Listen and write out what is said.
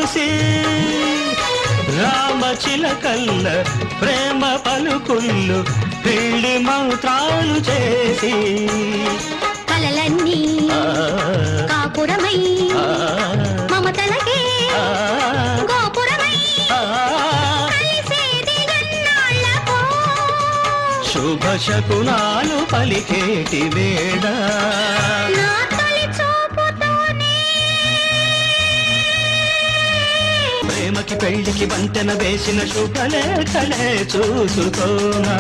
కలిసి రామచిలకల్ల ప్రేమ పలుకుళ్ళు పెళ్లి మంత్రాలు చేసి కలలన్నీ కాపురమై మమతలకే గోపురమై కలిసేది ఎన్నాళ్ళకో శుభ శకునాలు పలికేటి వేళ నా తొలి చూపుతోనే ప్రేమకి పెళ్లికి వంతెన వేసిన శుభలేఖలే చూసుకోనా